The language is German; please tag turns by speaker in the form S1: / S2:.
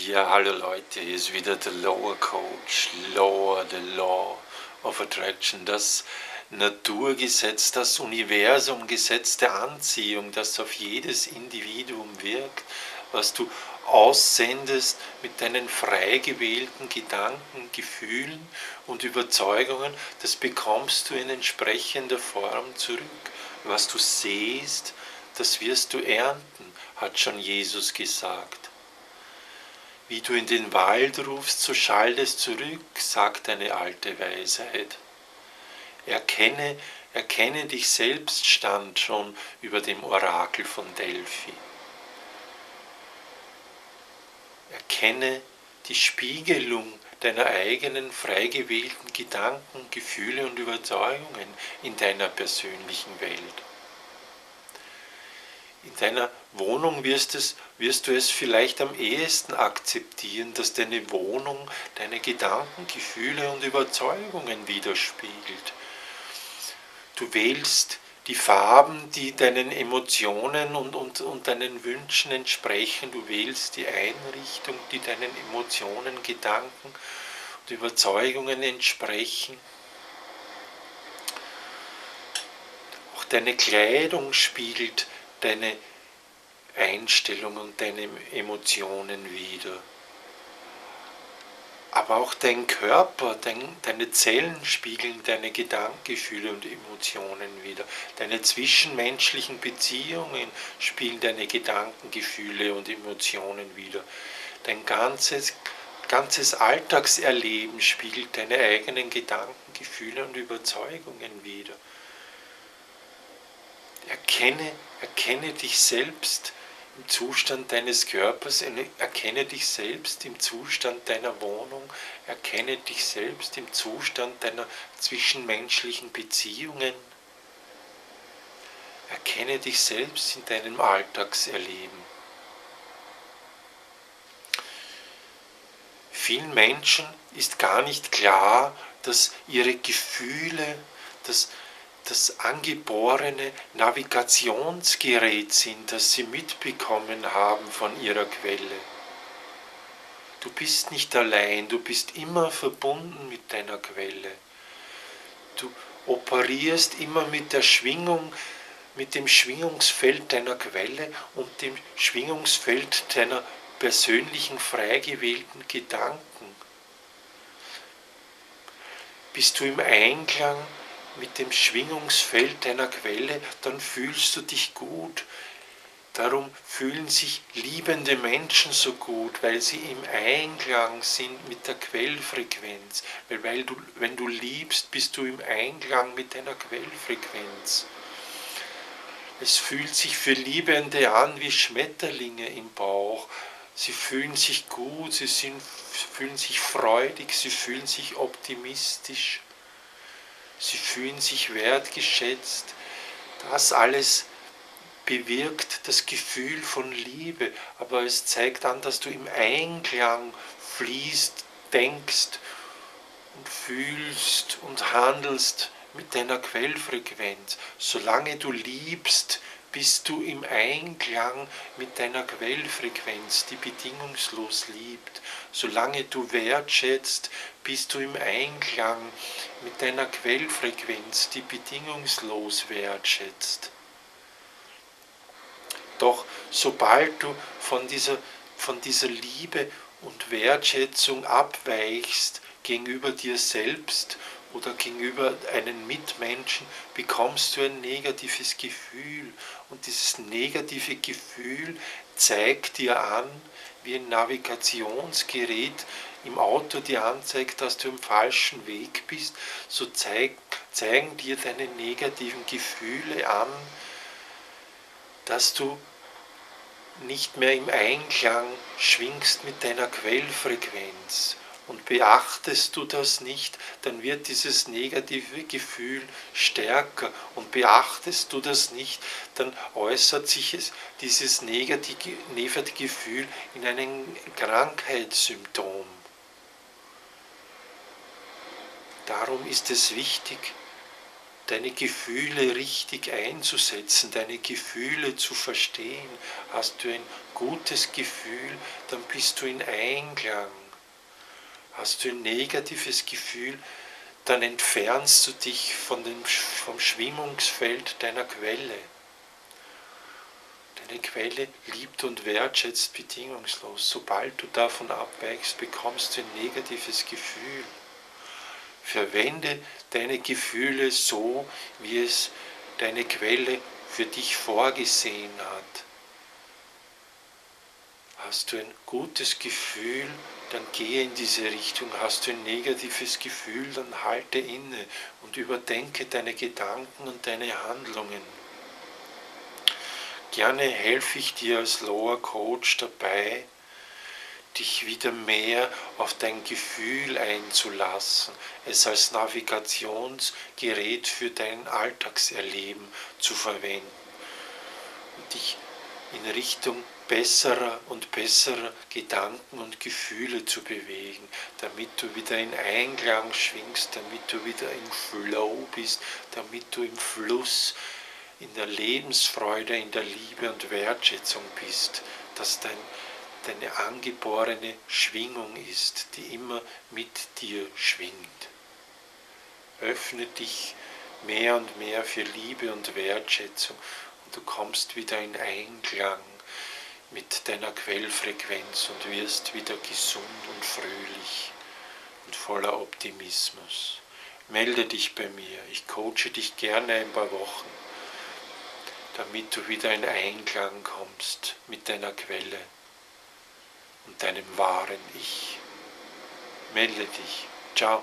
S1: Ja, hallo Leute, hier ist wieder der Lower Coach, Lower, the Law of Attraction, das Naturgesetz, das Universumgesetz der Anziehung, das auf jedes Individuum wirkt, was du aussendest mit deinen frei gewählten Gedanken, Gefühlen und Überzeugungen, das bekommst du in entsprechender Form zurück. Was du sähst, das wirst du ernten, hat schon Jesus gesagt. Wie du in den Wald rufst, so schallt es zurück, sagt eine alte Weisheit. Erkenne dich selbst, stand schon über dem Orakel von Delphi. Erkenne die Spiegelung deiner eigenen frei gewählten Gedanken, Gefühle und Überzeugungen in deiner persönlichen Welt. In deiner Wohnung wirst du es vielleicht am ehesten akzeptieren, dass deine Wohnung deine Gedanken, Gefühle und Überzeugungen widerspiegelt. Du wählst die Farben, die deinen Emotionen und deinen Wünschen entsprechen. Du wählst die Einrichtung, die deinen Emotionen, Gedanken und Überzeugungen entsprechen. Auch deine Kleidung spiegelt deine Einstellung und deine Emotionen wider. Aber auch dein Körper, deine Zellen spiegeln deine Gedanken, Gefühle und Emotionen wider. Deine zwischenmenschlichen Beziehungen spiegeln deine Gedanken, Gefühle und Emotionen wider. Dein ganzes Alltagserleben spiegelt deine eigenen Gedanken, Gefühle und Überzeugungen wider. Erkenne dich selbst im Zustand deines Körpers, erkenne dich selbst im Zustand deiner Wohnung, erkenne dich selbst im Zustand deiner zwischenmenschlichen Beziehungen, erkenne dich selbst in deinem Alltagserleben. Vielen Menschen ist gar nicht klar, dass ihre Gefühle, das angeborene Navigationsgerät sind, das sie mitbekommen haben von ihrer Quelle. Du bist nicht allein, du bist immer verbunden mit deiner Quelle. Du operierst immer mit der Schwingung, mit dem Schwingungsfeld deiner Quelle und dem Schwingungsfeld deiner persönlichen, frei gewählten Gedanken. Bist du im Einklang mit dem Schwingungsfeld deiner Quelle, dann fühlst du dich gut. Darum fühlen sich liebende Menschen so gut, weil sie im Einklang sind mit der Quellfrequenz. Wenn du liebst, bist du im Einklang mit deiner Quellfrequenz. Es fühlt sich für Liebende an wie Schmetterlinge im Bauch. Sie fühlen sich gut, fühlen sich freudig, sie fühlen sich optimistisch. Sie fühlen sich wertgeschätzt. Das alles bewirkt das Gefühl von Liebe, aber es zeigt an, dass du im Einklang fließt, denkst und fühlst und handelst mit deiner Quellfrequenz. Solange du liebst, bist du im Einklang mit deiner Quellfrequenz, die bedingungslos liebt. Solange du wertschätzt, bist du im Einklang mit deiner Quellfrequenz, die bedingungslos wertschätzt. Doch sobald du von dieser Liebe und Wertschätzung abweichst gegenüber dir selbst oder gegenüber einem Mitmenschen, bekommst du ein negatives Gefühl. Und dieses negative Gefühl zeigt dir an, wie ein Navigationsgerät im Auto dir anzeigt, dass du im falschen Weg bist, so zeigen dir deine negativen Gefühle an, dass du nicht mehr im Einklang schwingst mit deiner Quellfrequenz. Und beachtest du das nicht, dann wird dieses negative Gefühl stärker. Und beachtest du das nicht, dann äußert sich dieses negative Gefühl in einem Krankheitssymptom. Darum ist es wichtig, deine Gefühle richtig einzusetzen, deine Gefühle zu verstehen. Hast du ein gutes Gefühl, dann bist du in Einklang. Hast du ein negatives Gefühl, dann entfernst du dich vom Schwingungsfeld deiner Quelle. Deine Quelle liebt und wertschätzt bedingungslos. Sobald du davon abweichst, bekommst du ein negatives Gefühl. Verwende deine Gefühle so, wie es deine Quelle für dich vorgesehen hat. Hast du ein gutes Gefühl, dann gehe in diese Richtung. Hast du ein negatives Gefühl, dann halte inne und überdenke deine Gedanken und deine Handlungen. Gerne helfe ich dir als Lower Coach dabei, dich wieder mehr auf dein Gefühl einzulassen, es als Navigationsgerät für dein Alltagserleben zu verwenden und dich in Richtung besserer und besserer Gedanken und Gefühle zu bewegen, damit du wieder in Einklang schwingst, damit du wieder im Flow bist, damit du im Fluss, in der Lebensfreude, in der Liebe und Wertschätzung bist, dass deine angeborene Schwingung ist, die immer mit dir schwingt. Öffne dich mehr und mehr für Liebe und Wertschätzung und du kommst wieder in Einklang mit deiner Quellfrequenz und wirst wieder gesund und fröhlich und voller Optimismus. Melde dich bei mir, ich coache dich gerne ein paar Wochen, damit du wieder in Einklang kommst mit deiner Quelle und deinem wahren Ich. Melde dich. Ciao.